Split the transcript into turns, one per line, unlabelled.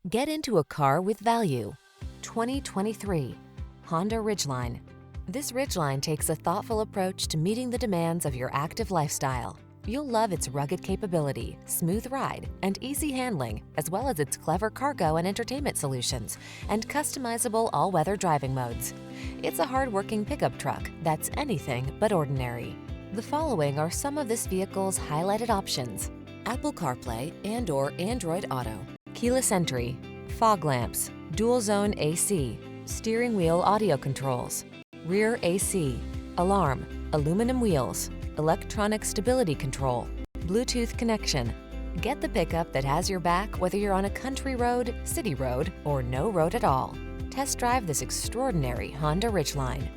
Get into a car with value. 2023 Honda Ridgeline. This Ridgeline takes a thoughtful approach to meeting the demands of your active lifestyle. You'll love its rugged capability, smooth ride, and easy handling, as well as its clever cargo and entertainment solutions, and customizable all-weather driving modes. It's a hard-working pickup truck that's anything but ordinary. The following are some of this vehicle's highlighted options: Apple CarPlay and/or Android Auto, keyless entry, fog lamps, dual zone AC, steering wheel audio controls, rear AC, alarm, aluminum wheels, electronic stability control, Bluetooth connection. Get the pickup that has your back whether you're on a country road, city road, or no road at all. Test drive this extraordinary Honda Ridgeline.